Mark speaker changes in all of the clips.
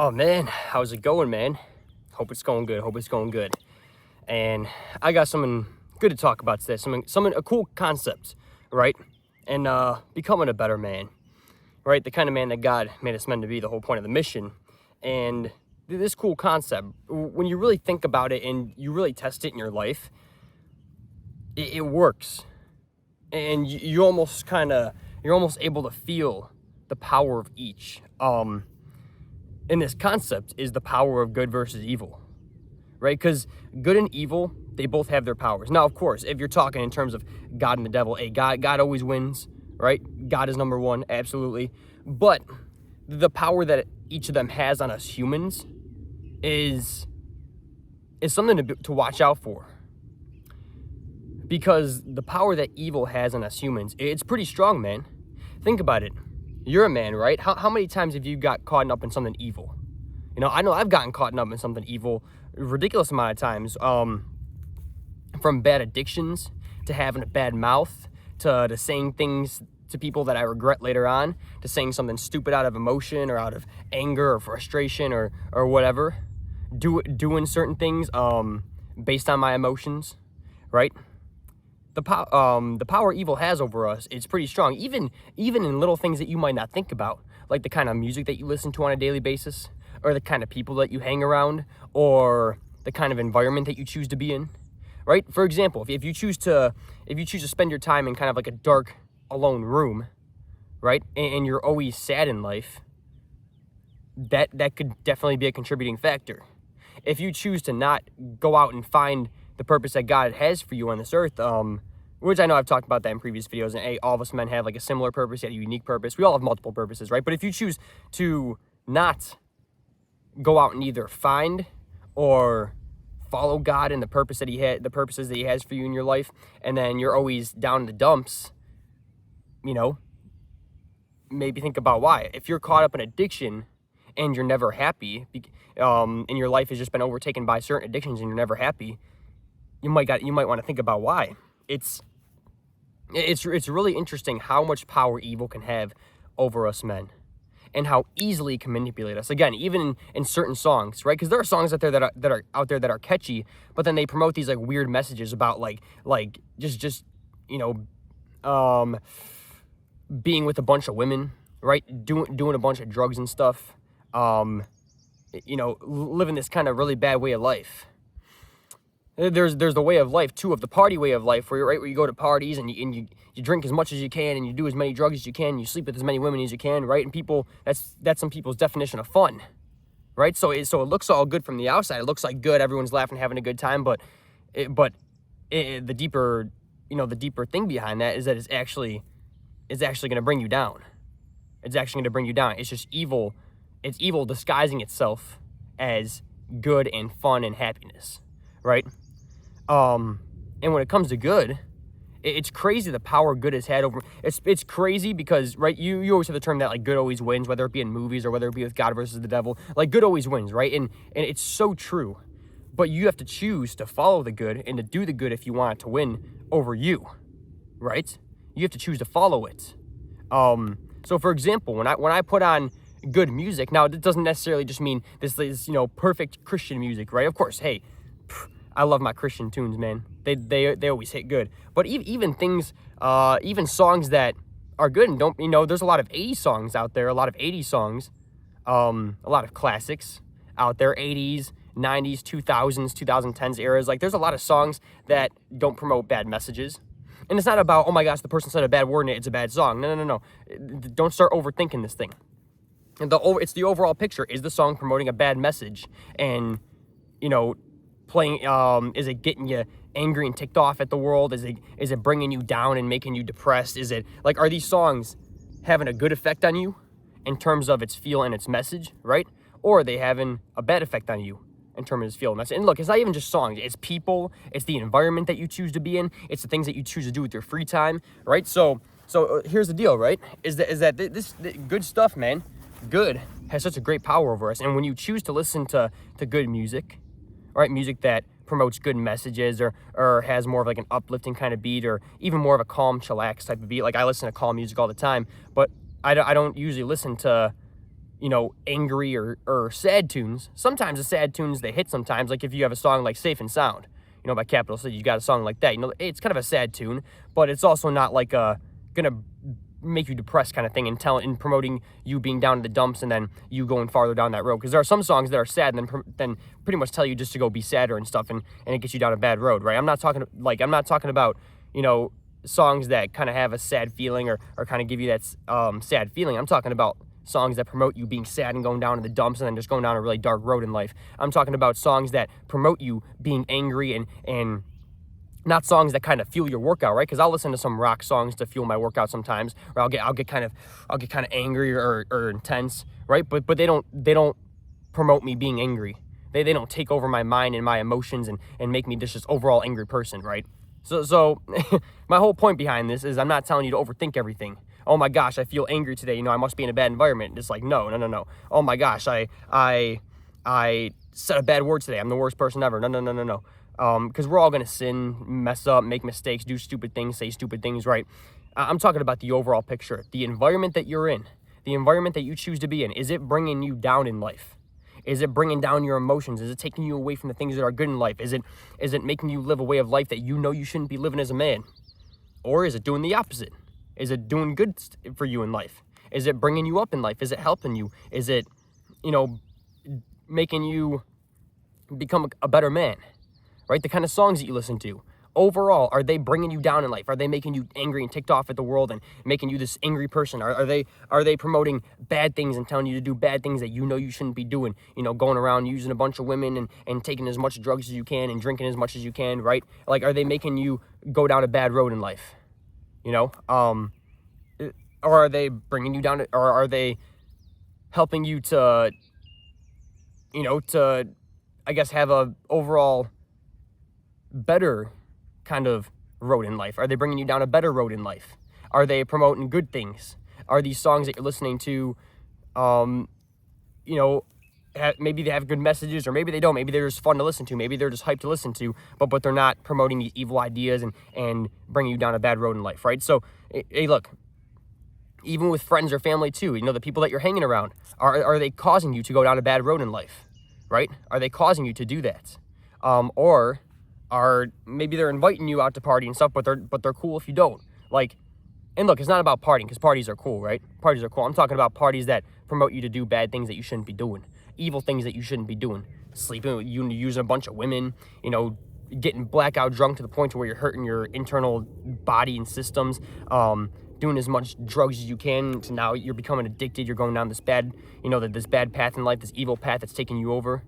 Speaker 1: Oh man, how's it going, man? Hope it's going good. Hope it's going good. And I got something good to talk about today. Something a cool concept, right? And becoming a better man, right? The kind of man that God made us men to be. The whole point of the mission. And this cool concept, when you really think about it and you really test it in your life, it works. And you're almost able to feel the power of each. And this concept is the power of good versus evil, right? Because good and evil, they both have their powers. Now, of course, if you're talking in terms of God and the devil, God always wins, right? God is number one, absolutely. But the power that each of them has on us humans is something to watch out for. Because the power that evil has on us humans, it's pretty strong, man. Think about it. You're a man, right? How many times have you got caught up in something evil? I know I've gotten caught up in something evil a ridiculous amount of times. From bad addictions to having a bad mouth to saying things to people that I regret later on, to saying something stupid out of emotion or out of anger or frustration or whatever. Doing certain things based on my emotions, right? The power evil has over us, it's pretty strong, even in little things that you might not think about, like the kind of music that you listen to on a daily basis, or the kind of people that you hang around, or the kind of environment that you choose to be in, right? For example, if you choose to spend your time in kind of like a dark, alone room, right, and you're always sad in life, that could definitely be a contributing factor. If you choose to not go out and find the purpose that God has for you on this earth, which I know I've talked about that in previous videos, and all of us men have like a similar purpose, yet a unique purpose. We all have multiple purposes, right? But if you choose to not go out and either find or follow God and the purposes that He has for you in your life, and then you're always down in the dumps, maybe think about why. If you're caught up in addiction and you're never happy, and your life has just been overtaken by certain addictions and you're never happy, you might want to think about why. It's really interesting how much power evil can have over us men, and how easily it can manipulate us. Again, even in certain songs, right? Because there are songs out there that are out there that are catchy, but then they promote these like weird messages about like just being with a bunch of women, right? Doing a bunch of drugs and stuff. Living this kind of really bad way of life. There's the way of life too, of the party way of life, where you go to parties and you drink as much as you can, and you do as many drugs as you can, and you sleep with as many women as you can, right? And people, that's some people's definition of fun, right? So it looks all good from the outside. It looks like good, everyone's laughing, having a good time, but the deeper thing behind that is that it's actually going to bring you down. It's actually going to bring you down. It's just evil. It's evil disguising itself as good and fun and happiness, right? And when it comes to good, it's crazy the power good has had over. It's crazy because, right, you always have the term that like good always wins, whether it be in movies or whether it be with God versus the devil. Like good always wins, right? And it's so true. But you have to choose to follow the good and to do the good if you want it to win over you, right? You have to choose to follow it. So for example, when I put on good music, now it doesn't necessarily just mean this perfect Christian music, right? Of course, hey, I love my Christian tunes, man. They always hit good. But even things, even songs that are good and don't, there's a lot of 80s songs out there, a lot of 80s songs, a lot of classics out there, 80s, 90s, 2000s, 2010s eras. Like there's a lot of songs that don't promote bad messages. And it's not about, oh my gosh, the person said a bad word in it, it's a bad song. No. Don't start overthinking this thing. It's the overall picture. Is the song promoting a bad message? And, playing, is it getting you angry and ticked off at the world? Is it bringing you down and making you depressed? Is it, like, are these songs having a good effect on you in terms of its feel and its message, right? Or are they having a bad effect on you in terms of its feel and message? And look, it's not even just songs. It's people. It's the environment that you choose to be in. It's the things that you choose to do with your free time, right? So here's the deal, right? Is that this good stuff, man. Good has such a great power over us. And when you choose to listen to good music, right, music that promotes good messages or has more of like an uplifting kind of beat, or even more of a calm, chillax type of beat. Like I listen to calm music all the time, but I don't usually listen to angry or sad tunes. Sometimes the sad tunes, they hit sometimes. Like if you have a song like Safe and Sound, by Capital City, you got a song like that. It's kind of a sad tune, but it's also not like gonna make you depressed kind of thing and promoting you being down in the dumps and then you going farther down that road. Because there are some songs that are sad and then pretty much tell you just to go be sadder and stuff, and it gets you down a bad road, right? I'm not talking about, songs that kind of have a sad feeling or kind of give you that sad feeling. I'm talking about songs that promote you being sad and going down in the dumps and then just going down a really dark road in life. I'm talking about songs that promote you being angry and not songs that kind of fuel your workout, right? Because I'll listen to some rock songs to fuel my workout sometimes, or I'll get kind of angry or intense, right? But they don't promote me being angry. They don't take over my mind and my emotions and make me just overall angry person, right? So my whole point behind this is I'm not telling you to overthink everything. Oh my gosh, I feel angry today. I must be in a bad environment. It's like, no. Oh my gosh, I said a bad word today. I'm the worst person ever. No. Because we're all going to sin, mess up, make mistakes, do stupid things, say stupid things, right? I'm talking about the overall picture. The environment that you're in, the environment that you choose to be in, is it bringing you down in life? Is it bringing down your emotions? Is it taking you away from the things that are good in life? Is it making you live a way of life that you shouldn't be living as a man? Or is it doing the opposite? Is it doing good for you in life? Is it bringing you up in life? Is it helping you? Is it, making you become a better man? Right? The kind of songs that you listen to. Overall, are they bringing you down in life? Are they making you angry and ticked off at the world and making you this angry person? Are they promoting bad things and telling you to do bad things that you shouldn't be doing? Going around using a bunch of women and taking as much drugs as you can and drinking as much as you can, right? Like, are they making you go down a bad road in life? Or are they bringing you down, or are they helping you to, I guess, have a overall better kind of road in life? Are they bringing you down a better road in life? Are they promoting good things? Are these songs that you're listening to, maybe they have good messages, or maybe they don't. Maybe they're just fun to listen to. Maybe they're just hype to listen to, but they're not promoting these evil ideas and bringing you down a bad road in life, right? So, hey, look, even with friends or family too, the people that you're hanging around, are they causing you to go down a bad road in life, right? Are they causing you to do that? Or maybe they're inviting you out to party and stuff, but they're cool if you don't. Like, and look, it's not about partying, because parties are cool, right? Parties are cool. I'm talking about parties that promote you to do bad things that you shouldn't be doing, evil things that you shouldn't be doing, sleeping with you, using a bunch of women, getting blackout drunk to the point where you're hurting your internal body and systems, doing as much drugs as you can, so now you're becoming addicted. You're going down this bad, this bad path in life, this evil path that's taking you over.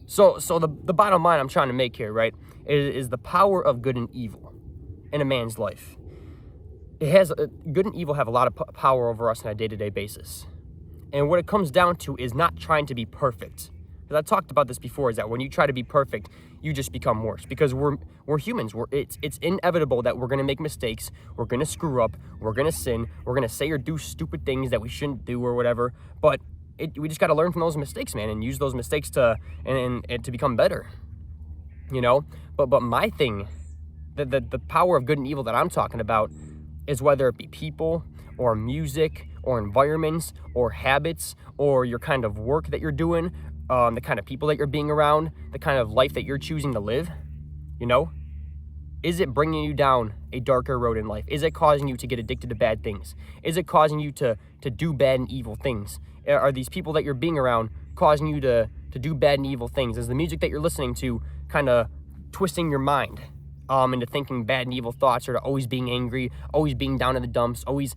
Speaker 1: So the bottom line I'm trying to make here, right, is the power of good and evil in a man's life. Good and evil have a lot of power over us on a day-to-day basis. And what it comes down to is not trying to be perfect. Because I talked about this before, is that when you try to be perfect, you just become worse. Because we're humans. It's inevitable that we're going to make mistakes. We're going to screw up. We're going to sin. We're going to say or do stupid things that we shouldn't do or whatever. But we just got to learn from those mistakes, man, and use those mistakes to become better. But my thing, the power of good and evil that I'm talking about is whether it be people or music or environments or habits or your kind of work that you're doing, the kind of people that you're being around, the kind of life that you're choosing to live. Is it bringing you down a darker road in life? Is it causing you to get addicted to bad things? Is it causing you to do bad and evil things? Are these people that you're being around causing you to do bad and evil things? Is the music that you're listening to kind of twisting your mind into thinking bad and evil thoughts, or to always being angry, always being down in the dumps, always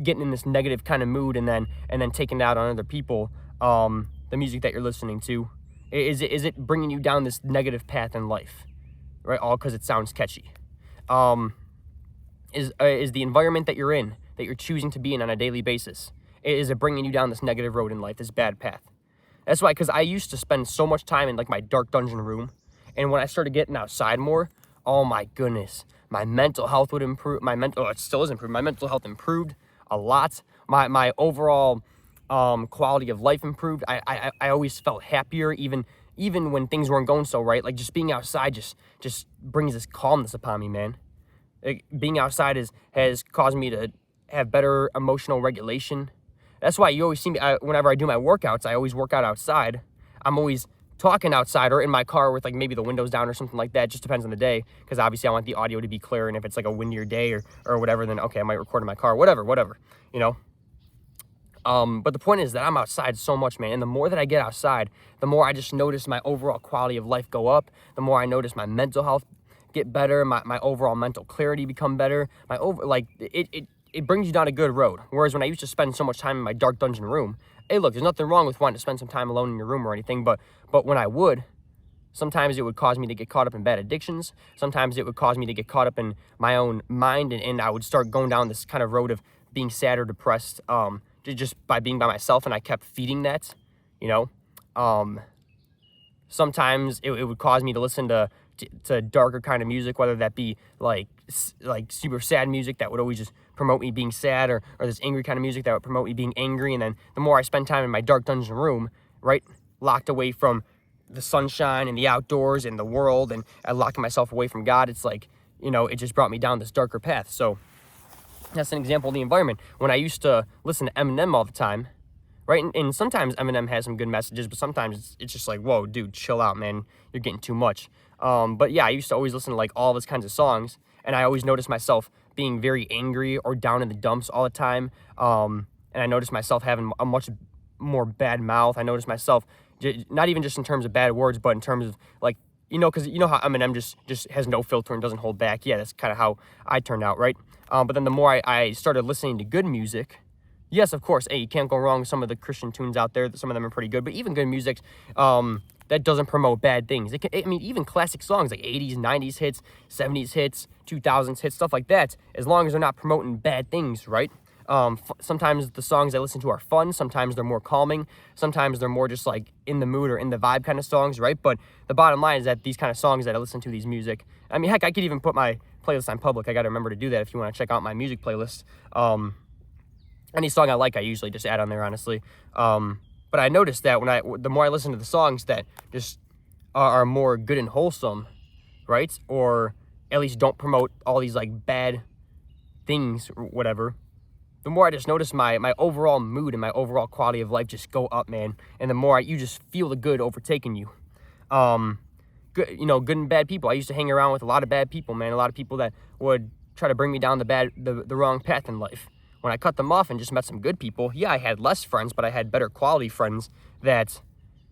Speaker 1: getting in this negative kind of mood and then taking it out on other people? The music that you're listening to, is it bringing you down this negative path in life, right? All because it sounds catchy. Is the environment that you're in, that you're choosing to be in on a daily basis, is it bringing you down this negative road in life, this bad path? That's why, because I used to spend so much time in like my dark dungeon room, and when I started getting outside more, oh my goodness, my mental health would improve. It still is improved. My mental health improved a lot. My overall quality of life improved. I always felt happier, even when things weren't going so right. Like, just being outside just brings this calmness upon me, man. Being outside has caused me to have better emotional regulation, That's why you always see me, whenever I do my workouts, I always work out outside. I'm always talking outside or in my car with like maybe the windows down or something like that. It just depends on the day, because obviously I want the audio to be clear, and if it's like a windier day or whatever, then okay, I might record in my car, whatever, you know. But the point is that I'm outside so much, man, and the more that I get outside, the more I just notice my overall quality of life go up, the more I notice my mental health get better, my overall mental clarity become better, it brings you down a good road. Whereas when I used to spend so much time in my dark dungeon room, hey, look, there's nothing wrong with wanting to spend some time alone in your room or anything, but when I would, sometimes it would cause me to get caught up in bad addictions. Sometimes it would cause me to get caught up in my own mind, and I would start going down this kind of road of being sad or depressed, just by being by myself, and I kept feeding that, you know. Sometimes it would cause me to listen to darker kind of music, whether that be like super sad music that would always just promote me being sad, or this angry kind of music that would promote me being angry. And then the more I spend time in my dark dungeon room, right, locked away from the sunshine and the outdoors and the world, and I locking myself away from God, it's like, you know, it just brought me down this darker path. So that's an example of the environment. When I used to listen to Eminem all the time, right, and sometimes Eminem has some good messages, but sometimes it's just like, whoa, dude, chill out, man, you're getting too much. But yeah, I used to always listen to like all of his kinds of songs, and I always noticed myself being very angry or down in the dumps all the time. And I noticed myself having a much more bad mouth. I noticed myself not even just in terms of bad words, but in terms of like, you know, because you know how Eminem just has no filter and doesn't hold back. Yeah, that's kind of how I turned out, right? But then the more I started listening to good music, yes, of course, hey, you can't go wrong with some of the Christian tunes out there. Some of them are pretty good, but even good music that doesn't promote bad things. Even classic songs like 80s, 90s hits, 70s hits, 2000s hits, stuff like that, as long as they're not promoting bad things, right? Sometimes the songs I listen to are fun. Sometimes they're more calming. Sometimes they're more just like in the mood or in the vibe kind of songs, right? But the bottom line is that these kind of songs that I listen to, these music, I mean, heck, I could even put my playlist on public. I got to remember to do that if you want to check out my music playlist. Any song I like, I usually just add on there, honestly. But I noticed that the more I listen to the songs that just are more good and wholesome, right? Or at least don't promote all these like bad things or whatever, the more I just notice my overall mood and my overall quality of life just go up, man. And the more you just feel the good overtaking you. Good, you know, good and bad people. I used to hang around with a lot of bad people, man. A lot of people that would try to bring me down the wrong path in life. When I cut them off and just met some good people, yeah, I had less friends, but I had better quality friends that,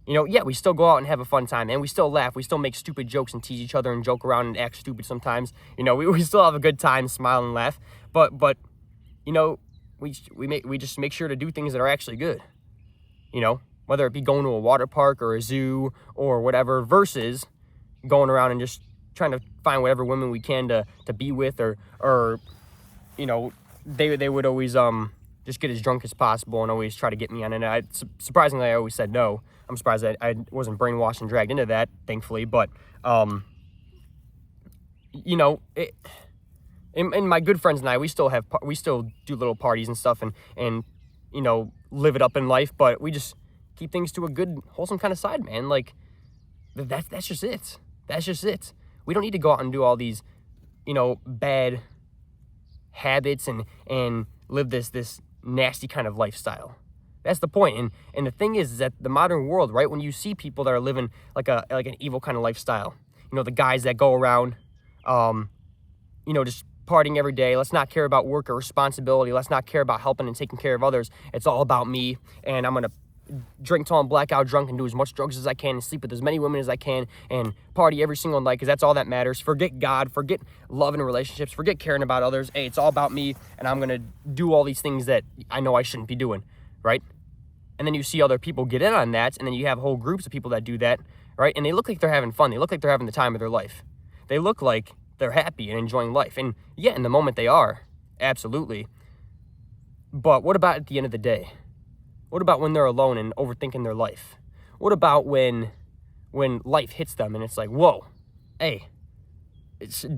Speaker 1: you know, yeah, we still go out and have a fun time, and we still laugh. We still make stupid jokes and tease each other and joke around and act stupid sometimes. You know, we still have a good time, smile and laugh. But you know, we just make sure to do things that are actually good. You know, whether it be going to a water park or a zoo or whatever, versus going around and just trying to find whatever women we can to be with, or you know, they would always just get as drunk as possible and always try to get me on. And surprisingly, I always said no. I'm surprised that I wasn't brainwashed and dragged into that, thankfully. But you know, and my good friends and I, we still do little parties and stuff, and you know, live it up in life. But we just keep things to a good, wholesome kind of side, man. Like that's just it. That's just it. We don't need to go out and do all these, you know, bad habits and live this nasty kind of lifestyle. That's the point. And the thing is that the modern world, right, when you see people that are living like an evil kind of lifestyle, you know, the guys that go around, you know, just partying every day. Let's not care about work or responsibility. Let's not care about helping and taking care of others. It's all about me, and I'm gonna drink till I'm blackout drunk and do as much drugs as I can and sleep with as many women as I can and party every single night, because that's all that matters. Forget God, forget love and relationships, forget caring about others. Hey, it's all about me, and I'm gonna do all these things that I know I shouldn't be doing, right? And then you see other people get in on that, and then you have whole groups of people that do that, right? And they look like they're having fun. They look like they're having the time of their life. They look like they're happy and enjoying life. And yeah, in the moment they are, absolutely. But what about at the end of the day? What about when they're alone and overthinking their life? What about when life hits them and it's like, whoa, hey,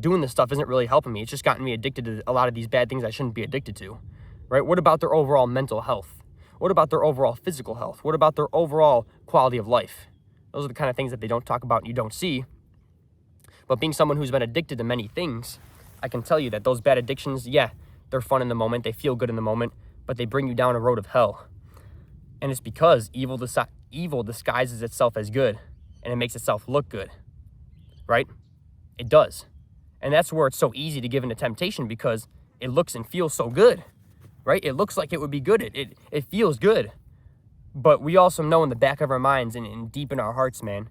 Speaker 1: doing this stuff isn't really helping me. It's just gotten me addicted to a lot of these bad things I shouldn't be addicted to, right? What about their overall mental health? What about their overall physical health? What about their overall quality of life? Those are the kind of things that they don't talk about and you don't see. But being someone who's been addicted to many things, I can tell you that those bad addictions, yeah, they're fun in the moment. They feel good in the moment, but they bring you down a road of hell. And it's because evil disguises itself as good, and it makes itself look good, right? It does. And that's where it's so easy to give into temptation, because it looks and feels so good, right? It looks like it would be good. It feels good. But we also know in the back of our minds and deep in our hearts, man,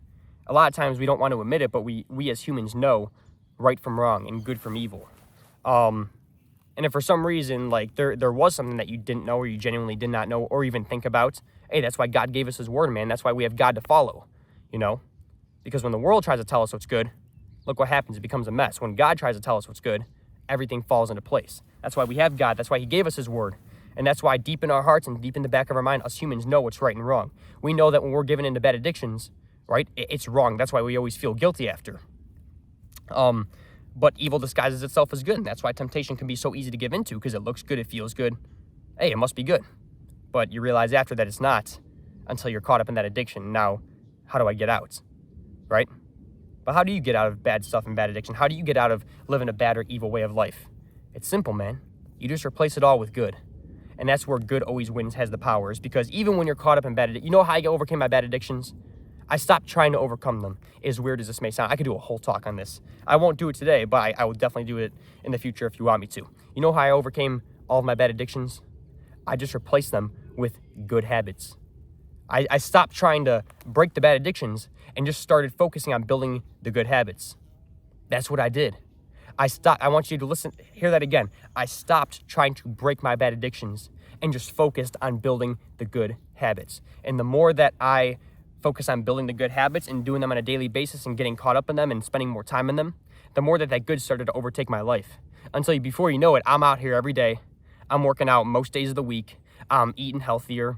Speaker 1: a lot of times we don't want to admit it, but we as humans know right from wrong and good from evil. And if for some reason, like, there was something that you didn't know, or you genuinely did not know or even think about, hey, that's why God gave us his word, man. That's why we have God to follow, you know? Because when the world tries to tell us what's good, look what happens. It becomes a mess. When God tries to tell us what's good, everything falls into place. That's why we have God. That's why he gave us his word. And that's why deep in our hearts and deep in the back of our mind, us humans know what's right and wrong. We know that when we're given into bad addictions, right, it's wrong. That's why we always feel guilty after. But evil disguises itself as good, and that's why temptation can be so easy to give into, because it looks good, it feels good. Hey, it must be good. But you realize after that it's not, until you're caught up in that addiction. Now, how do I get out, right? But how do you get out of bad stuff and bad addiction? How do you get out of living a bad or evil way of life? It's simple, man. You just replace it all with good. And that's where good always wins, has the powers, because even when you're caught up in bad addictions, you know how I overcame my bad addictions? I stopped trying to overcome them. As weird as this may sound, I could do a whole talk on this. I won't do it today, but I will definitely do it in the future if you want me to. You know how I overcame all of my bad addictions? I just replaced them with good habits. I stopped trying to break the bad addictions and just started focusing on building the good habits. That's what I did. I want you to listen, hear that again. I stopped trying to break my bad addictions and just focused on building the good habits. And the more that I focus on building the good habits and doing them on a daily basis and getting caught up in them and spending more time in them, the more that good started to overtake my life. Until before you know it, I'm out here every day. I'm working out most days of the week. I'm eating healthier.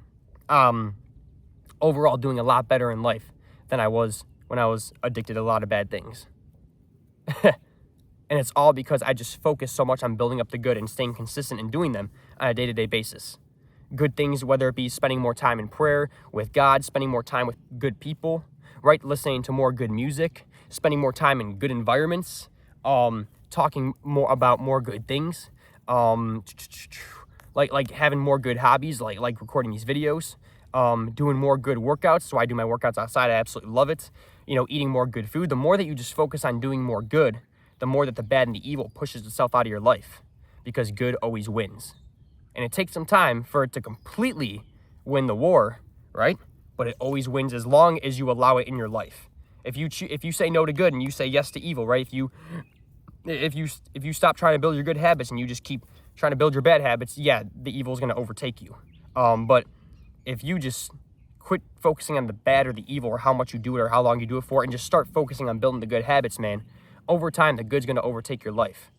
Speaker 1: Overall doing a lot better in life than I was when I was addicted to a lot of bad things. And it's all because I just focused so much on building up the good and staying consistent in doing them on a day-to-day basis. Good things, whether it be spending more time in prayer with God, spending more time with good people, right? Listening to more good music, spending more time in good environments, talking more about more good things, like having more good hobbies, like recording these videos, doing more good workouts. So I do my workouts outside. I absolutely love it. You know, eating more good food. The more that you just focus on doing more good, the more that the bad and the evil pushes itself out of your life, because good always wins. And it takes some time for it to completely win the war, right? But it always wins as long as you allow it in your life. If you say no to good and you say yes to evil, right? If you stop trying to build your good habits and you just keep trying to build your bad habits, yeah, the evil is going to overtake you. But if you just quit focusing on the bad or the evil or how much you do it or how long you do it for, and just start focusing on building the good habits, man, over time, the good's going to overtake your life.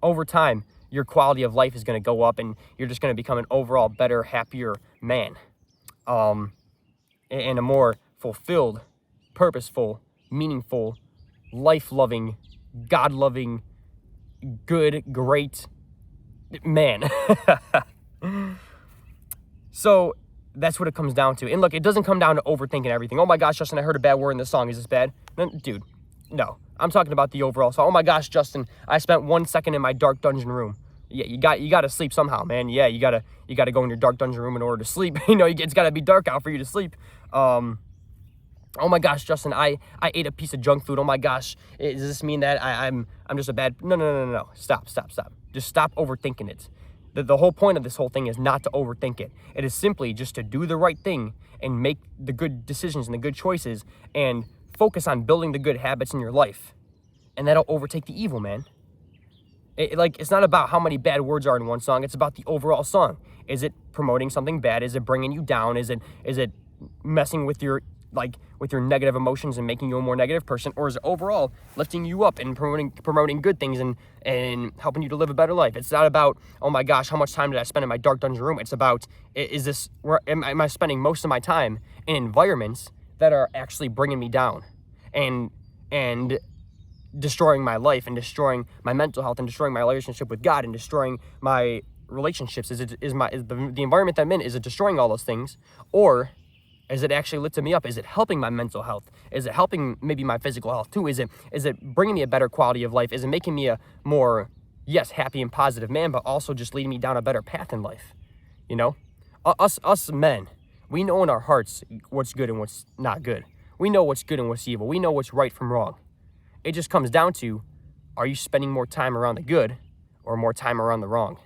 Speaker 1: Over time, your quality of life is going to go up, and you're just going to become an overall better, happier man. And a more fulfilled, purposeful, meaningful, life-loving, God-loving, good, great man. So that's what it comes down to. And look, it doesn't come down to overthinking everything. Oh my gosh, Justin, I heard a bad word in this song. Is this bad? No, dude, no. I'm talking about the overall song. Oh my gosh, Justin, I spent 1 second in my dark dungeon room. Yeah, you got to sleep somehow, man. Yeah, you got to go in your dark dungeon room in order to sleep. You know, it's got to be dark out for you to sleep. Oh my gosh, Justin, I ate a piece of junk food. Oh my gosh, does this mean that I'm just a bad... No. Stop. Just stop overthinking it. The whole point of this whole thing is not to overthink it. It is simply just to do the right thing and make the good decisions and the good choices and focus on building the good habits in your life. And that'll overtake the evil, man. It's not about how many bad words are in one song. It's about the overall song. Is it promoting something bad? Is it bringing you down? Is it messing with your negative emotions and making you a more negative person? Or is it overall lifting you up and promoting good things and helping you to live a better life? It's not about, oh my gosh, how much time did I spend in my dark dungeon room? It's about, am I spending most of my time in environments that are actually bringing me down and destroying my life and destroying my mental health and destroying my relationship with God and destroying my relationships? Is the environment that I'm in, is it destroying all those things? Or is it actually lifting me up? Is it helping my mental health? Is it helping maybe my physical health too? Is it bringing me a better quality of life? Is it making me a more, yes, happy and positive man, but also just leading me down a better path in life? You know, us men, We know in our hearts what's good and what's not good. We know what's good and what's evil. We know what's right from wrong. It just comes down to, are you spending more time around the good or more time around the wrong?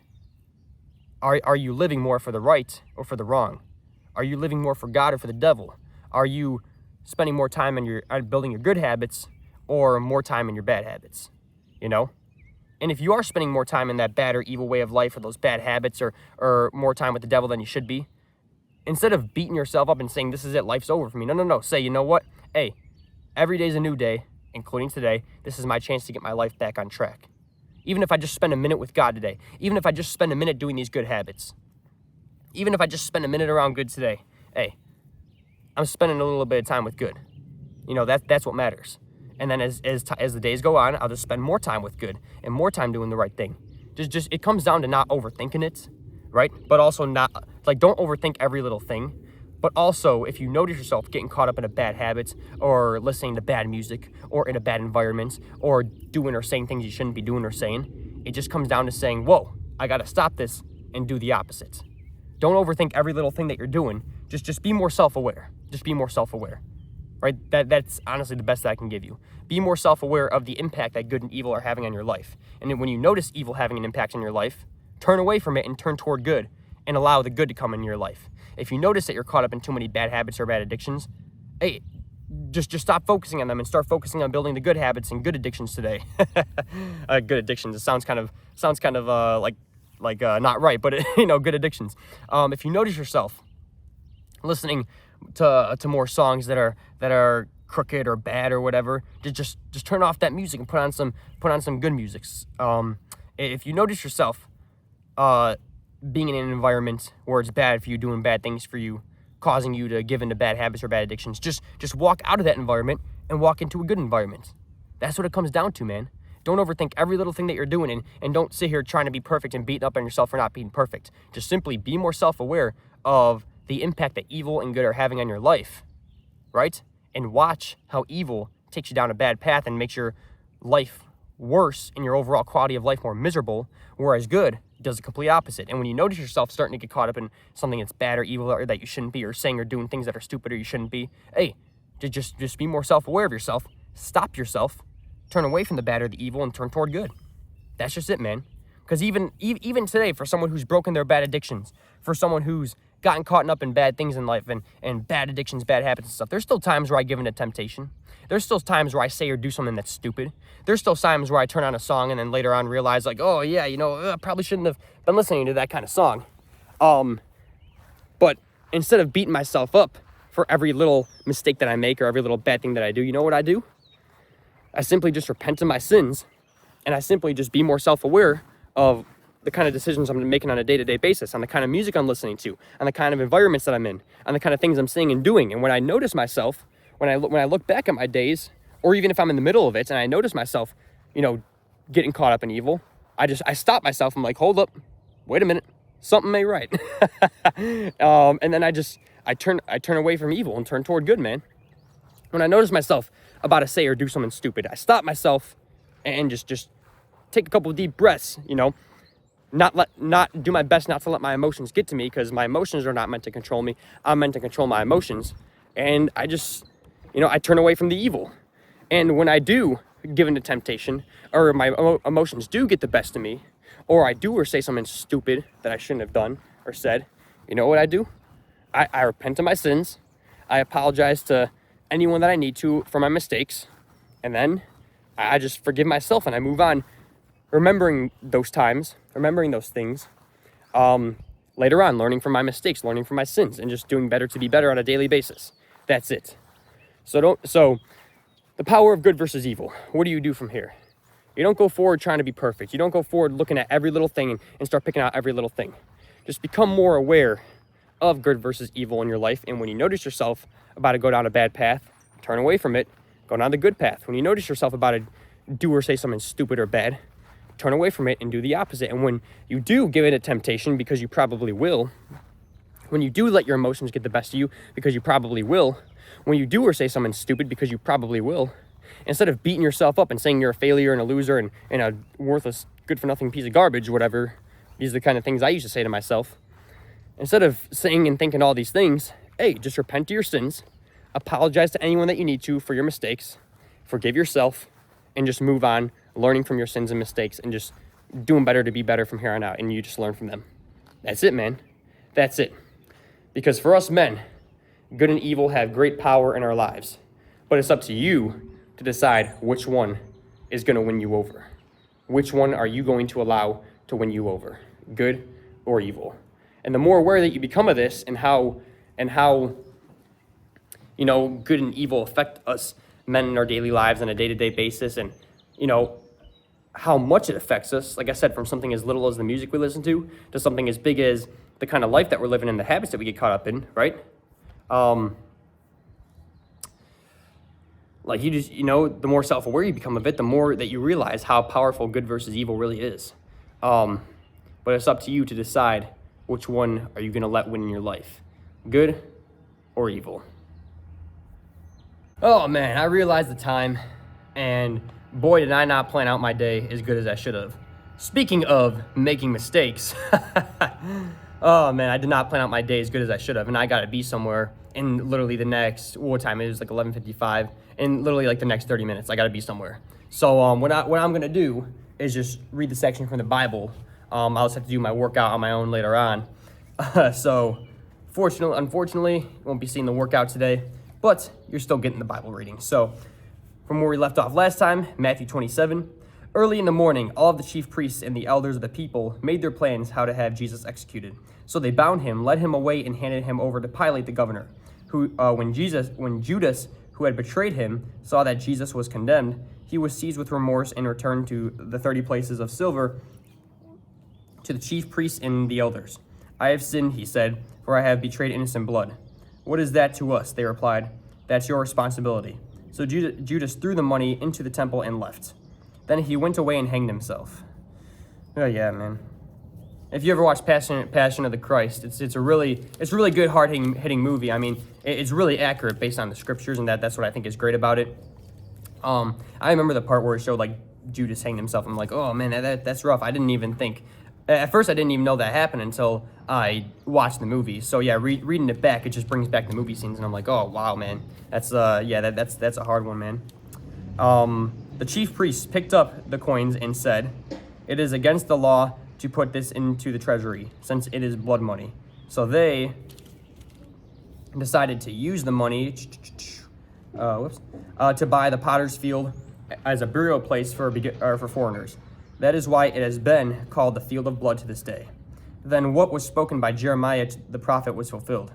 Speaker 1: Are you living more for the right or for the wrong? Are you living more for God or for the devil? Are you spending more time on building your good habits or more time in your bad habits? You know? And if you are spending more time in that bad or evil way of life or those bad habits or more time with the devil than you should be, instead of beating yourself up and saying, this is it, life's over for me. No. Say, you know what? Hey, every day's a new day, including today. This is my chance to get my life back on track. Even if I just spend a minute with God today, even if I just spend a minute doing these good habits, even if I just spend a minute around good today, hey, I'm spending a little bit of time with good. You know, that's what matters. And then as the days go on, I'll just spend more time with good and more time doing the right thing. Just it comes down to not overthinking it, right? But also not, like, don't overthink every little thing. But also, if you notice yourself getting caught up in a bad habit or listening to bad music or in a bad environment or doing or saying things you shouldn't be doing or saying, it just comes down to saying, whoa, I got to stop this and do the opposite. Don't overthink every little thing that you're doing. Just be more self-aware. Just be more self-aware, right? That's honestly the best that I can give you. Be more self-aware of the impact that good and evil are having on your life. And then when you notice evil having an impact on your life, turn away from it and turn toward good and allow the good to come in your life. If you notice that you're caught up in too many bad habits or bad addictions, hey, just stop focusing on them and start focusing on building the good habits and good addictions today. Good addictions. It sounds kind of like not right, but good addictions. If you notice yourself listening to more songs that are crooked or bad or whatever, just turn off that music and put on some good music. If you notice yourself being in an environment where it's bad for you, doing bad things for you, causing you to give into bad habits or bad addictions, just walk out of that environment and walk into a good environment. That's what it comes down to, man. Don't overthink every little thing that you're doing and don't sit here trying to be perfect and beating up on yourself for not being perfect. Just simply be more self-aware of the impact that evil and good are having on your life, right? And watch how evil takes you down a bad path and makes your life worse and your overall quality of life more miserable, whereas good does the complete opposite. And when you notice yourself starting to get caught up in something that's bad or evil or that you shouldn't be, or saying or doing things that are stupid or you shouldn't be, hey, just be more self-aware of yourself. Stop yourself. Turn away from the bad or the evil and turn toward good. That's just it, man. Because even today, for someone who's broken their bad addictions, for someone who's gotten caught up in bad things in life and bad addictions, bad habits and stuff, there's still times where I give in to temptation. There's still times where I say or do something that's stupid. There's still times where I turn on a song and then later on realize, like, oh yeah, I probably shouldn't have been listening to that kind of song. But instead of beating myself up for every little mistake that I make or every little bad thing that I do, you know what I do? I simply just repent of my sins, and I simply just be more self-aware of the kind of decisions I'm making on a day-to-day basis, on the kind of music I'm listening to, on the kind of environments that I'm in, on the kind of things I'm saying and doing. And when I notice myself, when I look back at my days, or even if I'm in the middle of it and I notice myself, getting caught up in evil, I stop myself. I'm like, hold up, wait a minute, something ain't right. And then I turn away from evil and turn toward good, man. When I notice myself about to say or do something stupid, I stop myself and just take a couple of deep breaths, not do my best not to let my emotions get to me, because my emotions are not meant to control me. I'm meant to control my emotions. And I just, I turn away from the evil. And when I do give in to temptation, or my emotions do get the best of me, or I do or say something stupid that I shouldn't have done or said, you know what I do? I repent of my sins. I apologize to anyone that I need to for my mistakes. And then I just forgive myself and I move on, remembering those times, remembering those things, later on, learning from my mistakes, learning from my sins, and just doing better to be better on a daily basis. That's it. So the power of good versus evil. What do you do from here? You don't go forward trying to be perfect. You don't go forward looking at every little thing and start picking out every little thing. Just become more aware of good versus evil in your life. And when you notice yourself about to go down a bad path, turn away from it, go down the good path. When you notice yourself about to do or say something stupid or bad, turn away from it and do the opposite. And when you do give in to temptation, because you probably will, when you do let your emotions get the best of you, because you probably will, when you do or say something stupid, because you probably will, instead of beating yourself up and saying you're a failure and a loser and a worthless, good-for-nothing piece of garbage, whatever, these are the kind of things I used to say to myself. Instead of saying and thinking all these things, hey, just repent of your sins, apologize to anyone that you need to for your mistakes, forgive yourself, and just move on, learning from your sins and mistakes, and just doing better to be better from here on out, and you just learn from them. That's it, man. That's it. Because for us men, good and evil have great power in our lives, but it's up to you to decide which one is going to win you over. Which one are you going to allow to win you over, good or evil? And the more aware that you become of this and how good and evil affect us men in our daily lives on a day-to-day basis, and how much it affects us, like I said, from something as little as the music we listen to something as big as the kind of life that we're living and the habits that we get caught up in, right? Like the more self-aware you become of it, the more that you realize how powerful good versus evil really is. But it's up to you to decide which one are you going to let win in your life, good or evil. Oh man, I realized the time, and boy, did I not plan out my day as good as I should have. Speaking of making mistakes, oh man, I did not plan out my day as good as I should have, and I got to be somewhere in literally the next, what time it is, like 11:55, in literally like the next 30 minutes, I got to be somewhere. So what I'm going to do is just read the section from the Bible. I'll just have to do my workout on my own later on. So unfortunately, you won't be seeing the workout today, but you're still getting the Bible reading. So from where we left off last time, Matthew 27. Early in the morning, all of the chief priests and the elders of the people made their plans how to have Jesus executed. So they bound him, led him away, and handed him over to Pilate the governor. When Judas, who had betrayed him, saw that Jesus was condemned, he was seized with remorse and returned to the 30 places of silver to the chief priests and the elders. I have sinned, he said, for I have betrayed innocent blood. What is that to us? They replied. That's your responsibility. So Judas threw the money into the temple and left. Then he went away and hanged himself. Oh yeah, man. If you ever watch Passion of the Christ, it's a really good hard-hitting movie. I mean, it's really accurate based on the scriptures, and that's what I think is great about it. I remember the part where it showed like Judas hanged himself. I'm like, oh man, that's rough. I didn't even think. At first, I didn't even know that happened until I watched the movie. So yeah, reading it back, it just brings back the movie scenes, and I'm like, oh wow, man, that's a hard one, man. The chief priests picked up the coins and said, "It is against the law to put this into the treasury, since it is blood money." So they decided to use the money to buy the potter's field as a burial place for foreigners. That is why it has been called the field of blood to this day. Then what was spoken by Jeremiah the prophet was fulfilled.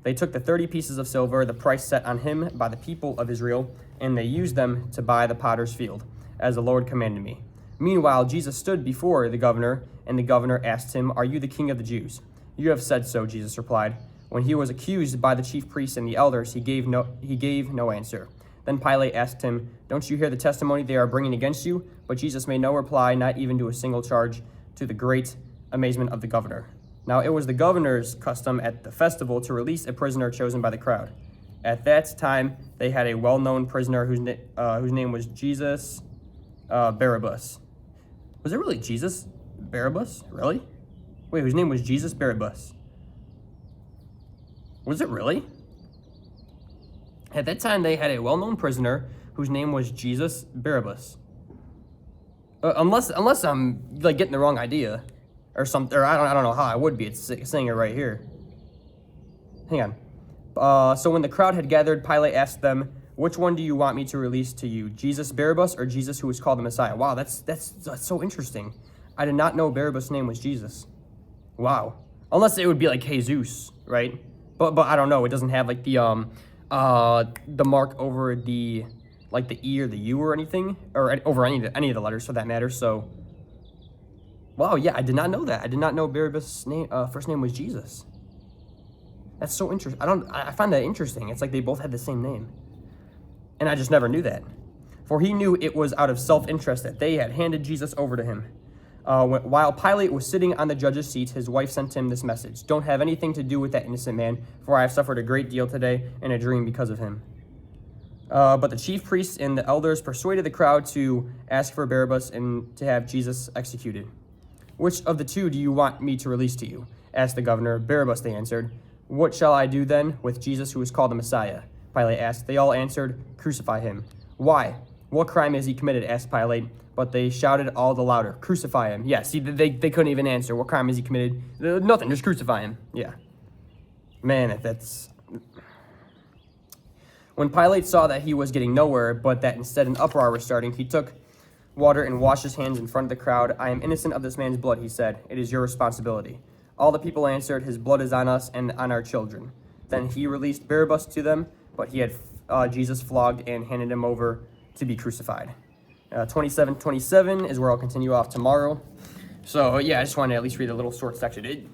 Speaker 1: They took the 30 pieces of silver, the price set on him by the people of Israel, and they used them to buy the potter's field, as the Lord commanded me. Meanwhile, Jesus stood before the governor, and the governor asked him, "Are you the king of the Jews?" "You have said so," Jesus replied. When he was accused by the chief priests and the elders, he gave no answer. Then Pilate asked him, "Don't you hear the testimony they are bringing against you?" But Jesus made no reply, not even to a single charge, to the great amazement of the governor. Now it was the governor's custom at the festival to release a prisoner chosen by the crowd. At that time, they had a well-known prisoner whose name was Jesus Barabbas. Was it really Jesus Barabbas? Really? Wait, whose name was Jesus Barabbas? Was it really? At that time, they had a well-known prisoner whose name was Jesus Barabbas. Unless I'm like getting the wrong idea, or something, or I don't know how I would be. It's saying it right here. Hang on. So when the crowd had gathered, Pilate asked them, "Which one do you want me to release to you, Jesus Barabbas or Jesus who was called the Messiah?" Wow, that's so interesting. I did not know Barabbas' name was Jesus. Wow. Unless it would be like Jesus, right? But I don't know. It doesn't have like the mark over the like the E or the U or anything, or over any of the letters for that matter. So, wow, yeah, I did not know that. I did not know Barabbas' name first name was Jesus. That's so interesting. I find that interesting. It's like they both had the same name, and I just never knew that. For he knew it was out of self-interest that they had handed Jesus over to him. While Pilate was sitting on the judge's seat, his wife sent him this message: "Don't have anything to do with that innocent man, for I have suffered a great deal today in a dream because of him." But the chief priests and the elders persuaded the crowd to ask for Barabbas and to have Jesus executed. "Which of the two do you want me to release to you?" asked the governor. "Barabbas," they answered. "What shall I do then with Jesus who is called the Messiah?" Pilate asked. They all answered, "Crucify him." "Why? What crime has he committed?" asked Pilate. But they shouted all the louder, "Crucify him." Yeah, see, they couldn't even answer. What crime has he committed? Nothing, just crucify him. Yeah. Man, that's... When Pilate saw that he was getting nowhere, but that instead an uproar was starting, he took water and washed his hands in front of the crowd. "I am innocent of this man's blood," he said. "It is your responsibility." All the people answered, "His blood is on us and on our children." Then he released Barabbas to them, but he had Jesus flogged and handed him over to be crucified. 27:27 is where I'll continue off tomorrow. So yeah, I just wanted to at least read a little short section.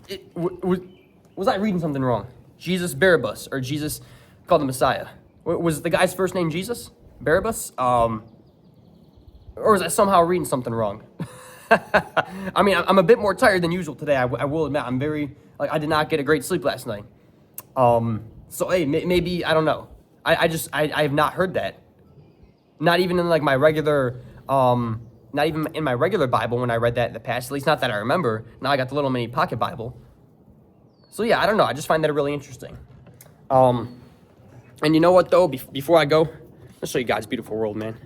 Speaker 1: Was I reading something wrong? Jesus Barabbas, or Jesus called the Messiah. Was the guy's first name Jesus? Barabbas? Or was I somehow reading something wrong? I mean, I'm a bit more tired than usual today. I will admit, I'm very, I did not get a great sleep last night. So hey, maybe, I don't know. I have not heard that. Not even in my regular, not even in my regular Bible when I read that in the past, at least not that I remember. Now I got the little mini pocket Bible. So yeah, I don't know. I just find that really interesting. And you know what though? Before I go, let's show you God's beautiful world, man.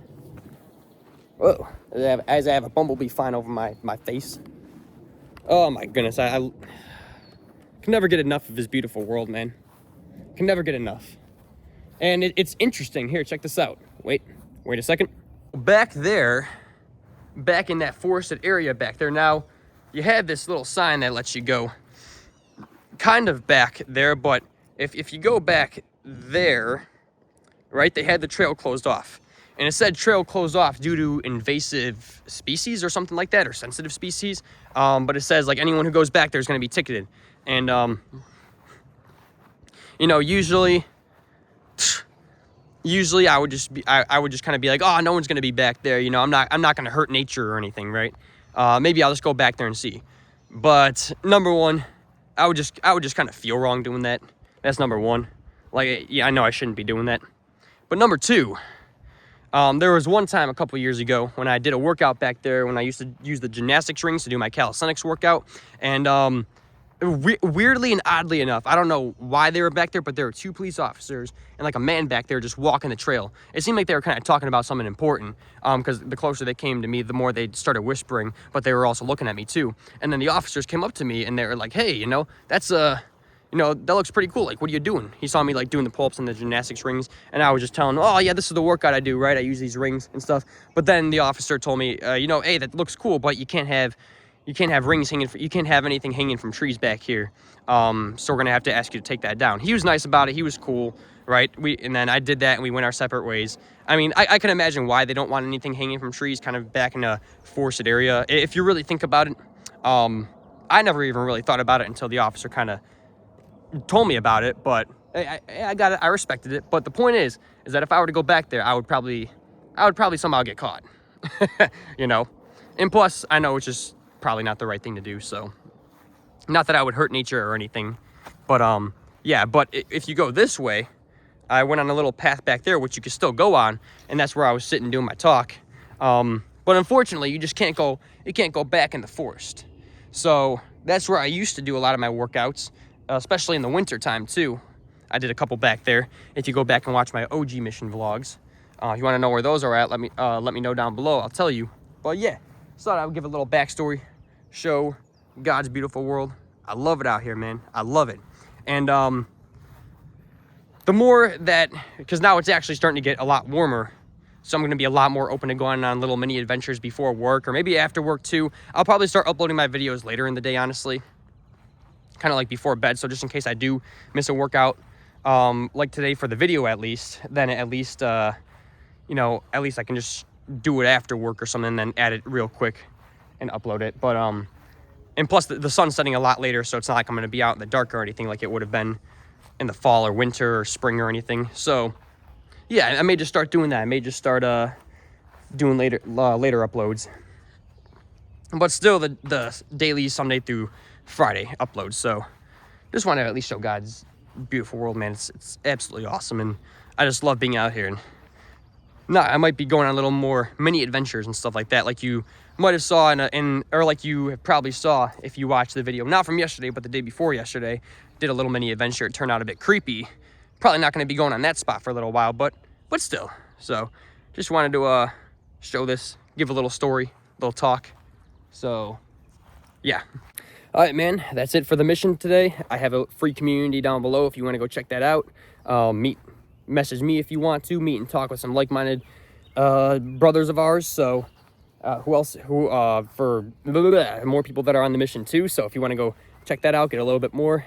Speaker 1: Whoa! As I have a bumblebee flying over my face. Oh my goodness! I can never get enough of his beautiful world, man. Can never get enough. And it's interesting. Here, check this out. Wait a second. Back there, back in that forested area back there, now you have this little sign that lets you go kind of back there, but if you go back there, right, they had the trail closed off. And it said trail closed off due to invasive species or something like that, or sensitive species. But it says, anyone who goes back there is going to be ticketed. And, you know, usually I would just kind of be like, oh, no one's going to be back there. You know, I'm not going to hurt nature or anything, right? Maybe I'll just go back there and see. But number one, I would just kind of feel wrong doing that. That's number one. Yeah, I know I shouldn't be doing that. But number two, there was one time a couple years ago when I did a workout back there when I used to use the gymnastics rings to do my calisthenics workout. And weirdly and oddly enough, I don't know why they were back there, but there were two police officers and a man back there just walking the trail. It seemed like they were kind of talking about something important, because the closer they came to me, the more they started whispering, but they were also looking at me too. And then the officers came up to me and they were like, hey, you know, that's you know, that looks pretty cool. What are you doing? He saw me doing the pull-ups and the gymnastics rings, and I was just telling him, oh yeah, this is the workout I do, right? I use these rings and stuff. But then the officer told me, you know, hey, that looks cool, but you can't have rings hanging. You can't have anything hanging from trees back here. So we're gonna have to ask you to take that down. He was nice about it. He was cool, right? And then I did that, and we went our separate ways. I mean, I can imagine why they don't want anything hanging from trees, kind of back in a forested area. If you really think about it, I never even really thought about it until the officer kind of told me about it. But I got it. I respected it. But the point is that if I were to go back there, I would probably somehow get caught. You know, and plus I know it's just probably not the right thing to do. So not that I would hurt nature or anything, but yeah, but if you go this way, I went on a little path back there which you could still go on, and that's where I was sitting doing my talk. But unfortunately you just can't go back in the forest. So that's where I used to do a lot of my workouts, especially in the winter time too. I did a couple back there. If you go back and watch my OG mission vlogs, if you want to know where those are at, let me know down below. I'll tell you. But yeah, so I would give a little backstory, show God's beautiful world. I love it out here, man. I love it. And the more that, because now it's actually starting to get a lot warmer, so I'm going to be a lot more open to going on little mini adventures before work, or maybe after work too. I'll probably start uploading my videos later in the day, honestly, kind of before bed. So just in case I do miss a workout, like today for the video at least, then at least you know, at least I can just do it after work or something, and then add it real quick and upload it. But and plus the sun's setting a lot later, so it's not like I'm going to be out in the dark or anything like it would have been in the fall or winter or spring or anything. So yeah, I may just start doing that. I may just start doing later uploads, but still the daily Sunday through Friday uploads. So just want to at least show God's beautiful world, man. It's absolutely awesome, and I just love being out here. And I might be going on a little more mini adventures and stuff like that, like you might have saw or like you probably saw if you watched the video, not from yesterday, but the day before yesterday. Did a little mini adventure. It turned out a bit creepy. Probably not going to be going on that spot for a little while, but still. So just wanted to show this, give a little story, little talk. So yeah. All right, man, that's it for the mission today. I have a free community down below if you want to go check that out. Message me if you want to meet and talk with some like-minded brothers of ours. So for more people that are on the mission too. So if you want to go check that out, get a little bit more,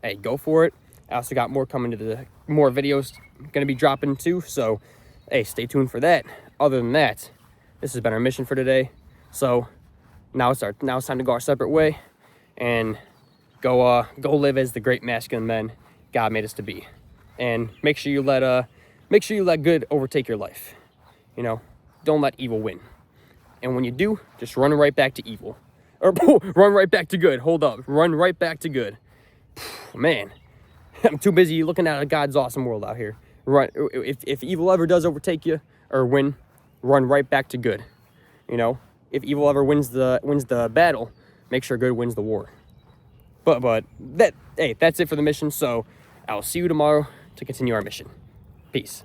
Speaker 1: hey, go for it. I also got more coming to more videos going to be dropping too. So hey, stay tuned for that. Other than that, this has been our mission for today. So now it's time to go our separate way and go live as the great masculine men God made us to be. And make sure you let good overtake your life. You know, don't let evil win. And when you do, just run right back to evil. Or run right back to good. Hold up. Run right back to good. Man, I'm too busy looking at God's awesome world out here. Run. If evil ever does overtake you or win, run right back to good. You know, if evil ever wins the battle, make sure good wins the war. But that's it for the mission. So I'll see you tomorrow to continue our mission. Peace.